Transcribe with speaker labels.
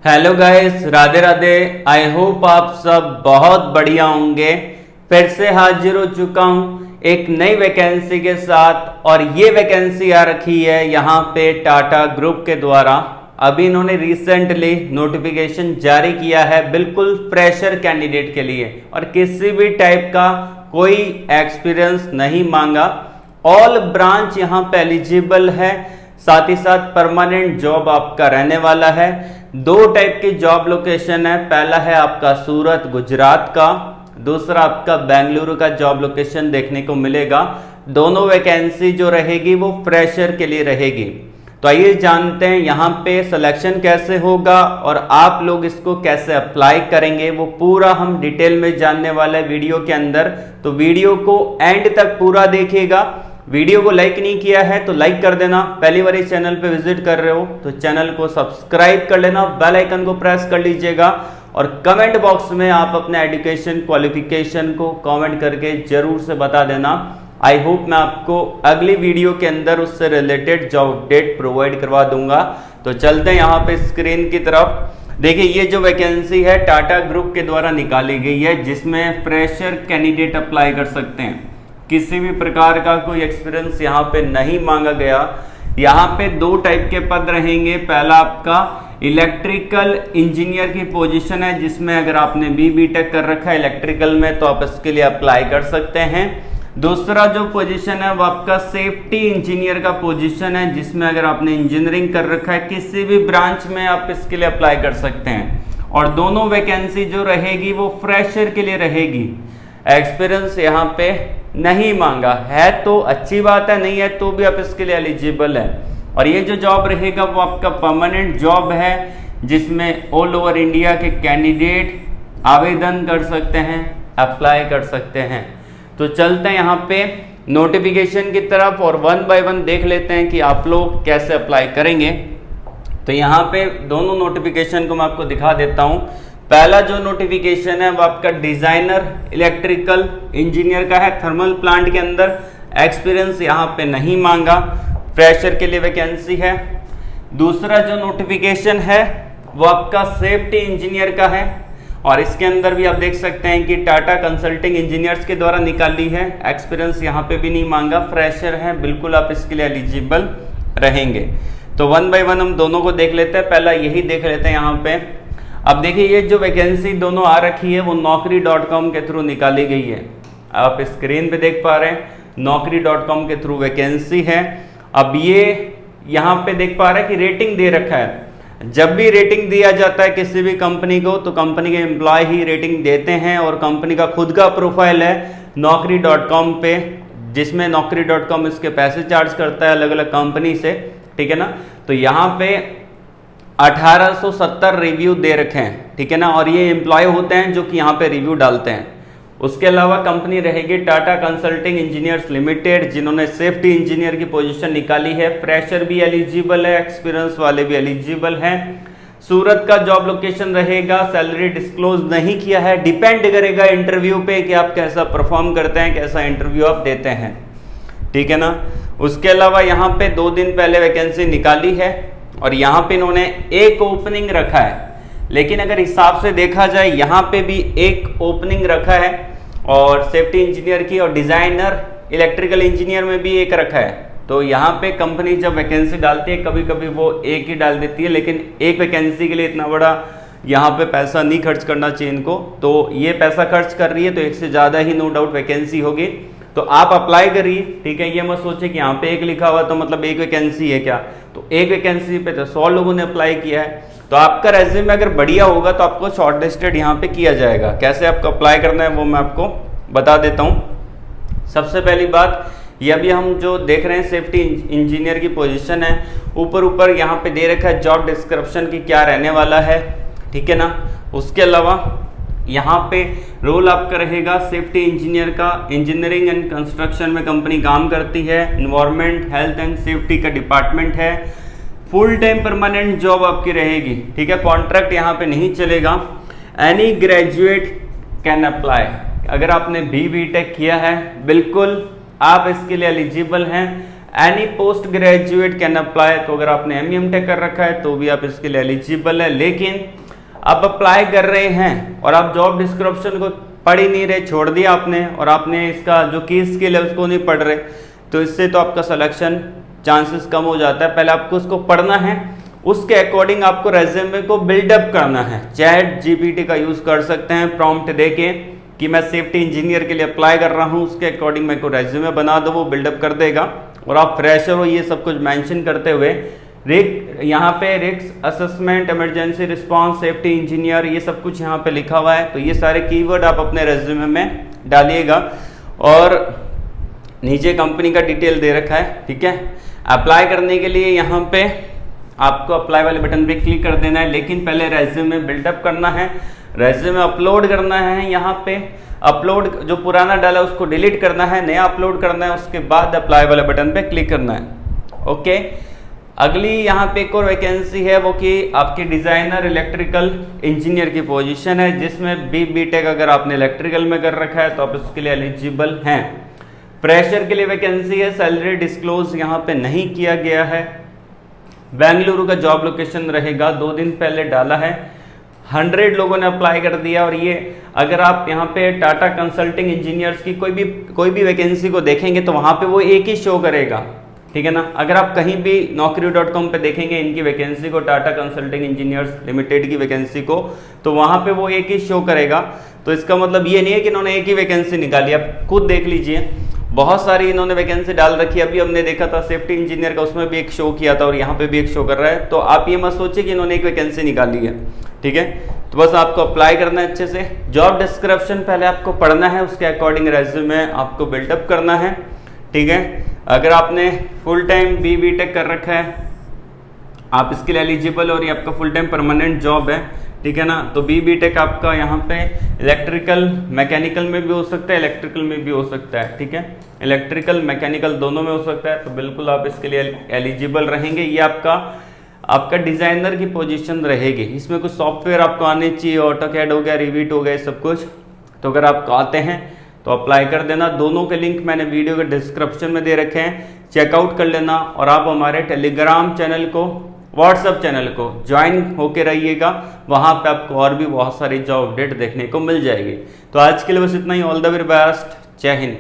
Speaker 1: Hello guys, Radhe Radhe. I hope आप सब बहुत बढ़िया होंगे। फिर से हाजिर हो चुका हूं एक नई वैकेंसी के साथ, और ये वैकेंसी आ रखी है यहाँ पे टाटा ग्रुप के द्वारा। अभी इन्होंने रिसेंटली नोटिफिकेशन जारी किया है बिल्कुल फ्रेशर कैंडिडेट के लिए, और किसी भी टाइप का कोई एक्सपीरियंस नहीं मांगा। ऑल ब्रांच यहाँ पे एलिजिबल है, साथ ही साथ परमानेंट जॉब आपका रहने वाला है। दो टाइप की जॉब लोकेशन है, पहला है आपका सूरत गुजरात का, दूसरा आपका बेंगलुरु का जॉब लोकेशन देखने को मिलेगा। दोनों वैकेंसी जो रहेगी वो फ्रेशर के लिए रहेगी। तो आइए जानते हैं यहाँ पे सिलेक्शन कैसे होगा और आप लोग इसको कैसे अप्लाई करेंगे, वो पूरा हम डिटेल में जानने वाले हैं वीडियो के अंदर। तो वीडियो को एंड तक पूरा देखिएगा। वीडियो को लाइक नहीं किया है तो लाइक कर देना। पहली बार इस चैनल पे विजिट कर रहे हो तो चैनल को सब्सक्राइब कर लेना, बेल आइकन को प्रेस कर लीजिएगा, और कमेंट बॉक्स में आप अपने एजुकेशन क्वालिफिकेशन को कमेंट करके जरूर से बता देना। आई होप मैं आपको अगली वीडियो के अंदर उससे रिलेटेड जॉब अपडेट प्रोवाइड करवा दूंगा। तो चलते हैं यहाँ पे स्क्रीन की तरफ। देखिए, ये जो वैकेंसी है टाटा ग्रुप के द्वारा निकाली गई है, जिसमें फ्रेशर कैंडिडेट अप्लाई कर सकते हैं। किसी भी प्रकार का कोई एक्सपीरियंस यहाँ पे नहीं मांगा गया। यहाँ पे दो टाइप के पद रहेंगे। पहला आपका इलेक्ट्रिकल इंजीनियर की पोजीशन है, जिसमें अगर आपने बी.टेक कर रखा है इलेक्ट्रिकल में तो आप इसके लिए अप्लाई कर सकते हैं। दूसरा जो पोजीशन है वो आपका सेफ्टी इंजीनियर का पोजीशन है, जिसमें अगर आपने इंजीनियरिंग कर रखा है किसी भी ब्रांच में आप इसके लिए अप्लाई कर सकते हैं। और दोनों वैकेंसी जो रहेगी वो फ्रेशर के लिए रहेगी। एक्सपीरियंस यहाँ पे नहीं मांगा है तो अच्छी बात है, नहीं है तो भी आप इसके लिए एलिजिबल है। और ये जो जॉब रहेगा वो आपका परमानेंट जॉब है, जिसमें ऑल ओवर इंडिया के कैंडिडेट आवेदन कर सकते हैं, अप्लाई कर सकते हैं। तो चलते हैं यहाँ पे नोटिफिकेशन की तरफ और वन बाय वन देख लेते हैं कि आप लोग कैसे अप्लाई करेंगे। तो यहाँ पे दोनों नोटिफिकेशन को मैं आपको दिखा देता हूँ। पहला जो नोटिफिकेशन है वो आपका डिजाइनर इलेक्ट्रिकल इंजीनियर का है, थर्मल प्लांट के अंदर। एक्सपीरियंस यहाँ पे नहीं मांगा, फ्रेशर के लिए वैकेंसी है। दूसरा जो नोटिफिकेशन है वो आपका सेफ्टी इंजीनियर का है, और इसके अंदर भी आप देख सकते हैं कि टाटा कंसल्टिंग इंजीनियर्स के द्वारा निकाली है। एक्सपीरियंस यहाँ पे भी नहीं मांगा, फ्रेशर है, बिल्कुल आप इसके लिए एलिजिबल रहेंगे। तो वन बाय वन हम दोनों को देख लेते हैं। पहला यही देख लेते हैं यहाँ पे। अब देखिए, ये जो वैकेंसी दोनों आ रखी है वो naukri.com के थ्रू निकाली गई है। आप स्क्रीन पे देख पा रहे हैं, naukri.com के थ्रू वैकेंसी है। अब ये यहाँ पे देख पा रहे हैं कि रेटिंग दे रखा है। जब भी रेटिंग दिया जाता है किसी भी कंपनी को तो कंपनी के एम्प्लॉय ही रेटिंग देते हैं, और कंपनी का खुद का प्रोफाइल है naukri.com पे, जिसमें naukri.com इसके पैसे चार्ज करता है अलग अलग कंपनी से, ठीक है ना। तो यहाँ पे 1870 रिव्यू दे रखे हैं, ठीक है ना, और ये एम्प्लॉय होते हैं जो कि यहाँ पे रिव्यू डालते हैं। उसके अलावा कंपनी रहेगी टाटा कंसल्टिंग इंजीनियर्स लिमिटेड, जिन्होंने सेफ्टी इंजीनियर की पोजीशन निकाली है। फ्रेशर भी एलिजिबल है, एक्सपीरियंस वाले भी एलिजिबल हैं। सूरत का जॉब लोकेशन रहेगा। सैलरी डिस्क्लोज नहीं किया है, डिपेंड करेगा इंटरव्यू पे कि आप कैसा परफॉर्म करते हैं, कैसा इंटरव्यू आप देते हैं, ठीक है ना। उसके अलावा यहाँ पे 2 दिन पहले वैकेंसी निकाली है, और यहाँ पे इन्होंने एक ओपनिंग रखा है। लेकिन अगर हिसाब से देखा जाए यहाँ पे भी एक ओपनिंग रखा है, और सेफ्टी इंजीनियर की और डिजाइनर इलेक्ट्रिकल इंजीनियर में भी एक रखा है। तो यहाँ पे कंपनी जब वैकेंसी डालती है कभी कभी वो एक ही डाल देती है, लेकिन एक वैकेंसी के लिए इतना बड़ा यहाँ पे पैसा नहीं खर्च करना चाहिए इनको। तो ये पैसा खर्च कर रही है तो एक से ज़्यादा ही नो डाउट वैकेंसी होगी। तो आप अप्लाई करिए, ठीक है। ये मत सोचे कि यहाँ पे एक लिखा हुआ तो मतलब एक वैकेंसी है क्या। तो एक वैकेंसी पे तो 100 लोगों ने अप्लाई किया है। तो आपका रेज्यूमे अगर बढ़िया होगा तो आपको शॉर्टलिस्टेड यहाँ पे किया जाएगा। कैसे आपको अप्लाई करना है वो मैं आपको बता देता हूँ। सबसे पहली बात, ये अभी हम जो देख रहे हैं सेफ्टी इंजीनियर की पोजीशन है, ऊपर यहाँ पे दे रखा है जॉब डिस्क्रिप्शन की क्या रहने वाला है, ठीक है ना। उसके अलावा यहाँ पे रोल आपका रहेगा सेफ्टी इंजीनियर का। इंजीनियरिंग एंड कंस्ट्रक्शन में कंपनी काम करती है। इन्वायरमेंट हेल्थ एंड सेफ्टी का डिपार्टमेंट है। फुल टाइम परमानेंट जॉब आपकी रहेगी, ठीक है। कॉन्ट्रैक्ट यहाँ पे नहीं चलेगा। Any graduate can apply. अगर आपने बी.टेक किया है बिल्कुल आप इसके लिए एलिजिबल हैं। Any post graduate can apply. तो अगर आपने एम टेक कर रखा है तो भी आप इसके लिए एलिजिबल है। लेकिन आप अप्लाई कर रहे हैं और आप जॉब डिस्क्रिप्शन को पढ़ ही नहीं रहे, छोड़ दिया आपने, और आपने इसका जो की स्किल है उसको नहीं पढ़ रहे, तो इससे तो आपका सिलेक्शन चांसेस कम हो जाता है। पहले आपको उसको पढ़ना है, उसके अकॉर्डिंग आपको रेज्यूमे को बिल्डअप करना है। चैट जीपीटी का यूज कर सकते हैं प्रॉम्प्ट देके कि मैं सेफ्टी इंजीनियर के लिए अप्लाई कर रहा हूँ, उसके अकॉर्डिंग मेरे को रेज्यूमे बना दो, वो बिल्डअप कर देगा। और आप फ्रेशर हो ये सब कुछ मेंशन करते हुए यहाँ पे risk assessment, emergency response, safety engineer, ये सब कुछ यहाँ पे लिखा हुआ है। तो ये सारे कीवर्ड आप अपने रेज्यूमे में डालिएगा। और नीचे कंपनी का डिटेल दे रखा है, ठीक है। अप्लाई करने के लिए यहाँ पे आपको अप्लाई वाले बटन पे क्लिक कर देना है, लेकिन पहले रेज्यूमे बिल्डअप करना है, रेज्यूमे अपलोड करना है। यहाँ पे अपलोड जो पुराना डाला उसको डिलीट करना है, नया अपलोड करना है, उसके बाद अप्लाई वाले बटन पे क्लिक करना है। ओके, अगली यहाँ पे एक और वैकेंसी है, वो कि आपके डिजाइनर इलेक्ट्रिकल इंजीनियर की पोजीशन है, जिसमें बीटेक अगर आपने इलेक्ट्रिकल में कर रखा है तो आप इसके लिए एलिजिबल हैं। फ्रेशर के लिए वैकेंसी है, सैलरी डिस्क्लोज यहाँ पे नहीं किया गया है। बेंगलुरु का जॉब लोकेशन रहेगा, 2 दिन पहले डाला है, 100 लोगों ने अप्लाई कर दिया। और ये अगर आप यहाँ पे टाटा कंसल्टिंग इंजीनियर्स की कोई भी वैकेंसी को देखेंगे तो वहाँ पे वो एक ही शो करेगा, ठीक है ना। अगर आप कहीं भी naukri.com पे देखेंगे इनकी वैकेंसी को, टाटा कंसल्टिंग इंजीनियर्स लिमिटेड की वैकेंसी को, तो वहाँ पे वो एक ही शो करेगा। तो इसका मतलब ये नहीं है कि इन्होंने एक ही वैकेंसी निकाली, आप खुद देख लीजिए, बहुत सारी इन्होंने वैकेंसी डाल रखी है। अभी हमने देखा था सेफ्टी इंजीनियर का, उसमें भी एक शो किया था और यहाँ पे भी एक शो कर रहा है। तो आप ये मत सोचिए कि इन्होंने एक वैकेंसी निकाली है, ठीक है। तो बस आपको अप्लाई करना है अच्छे से, जॉब डिस्क्रिप्शन पहले आपको पढ़ना है, उसके अकॉर्डिंग रेज्यूमे आपको बिल्डअप करना है, ठीक है। अगर आपने फुल टाइम बीटेक कर रखा है आप इसके लिए एलिजिबल, और ये आपका फुल टाइम परमानेंट जॉब है, ठीक है ना। तो बीटेक आपका यहाँ पे इलेक्ट्रिकल मैकेनिकल में भी हो सकता है, इलेक्ट्रिकल में भी हो सकता है, ठीक है। इलेक्ट्रिकल मैकेनिकल दोनों में हो सकता है, तो बिल्कुल आप इसके लिए एलिजिबल रहेंगे। ये आपका डिजाइनर की पोजीशन रहेगी। इसमें कुछ सॉफ्टवेयर आपको आने चाहिए, ऑटोकैड हो गया, रिविट हो गया, सब कुछ। तो अगर आपको आते हैं तो अप्लाई कर देना। दोनों के लिंक मैंने वीडियो के डिस्क्रिप्शन में दे रखे हैं, चेकआउट कर लेना। और आप हमारे टेलीग्राम चैनल को, व्हाट्सएप चैनल को ज्वाइन होके रहिएगा, वहां पे आपको और भी बहुत सारी जॉब अपडेट देखने को मिल जाएगी। तो आज के लिए बस इतना ही। ऑल द वेरी बेस्ट, जय हिंद।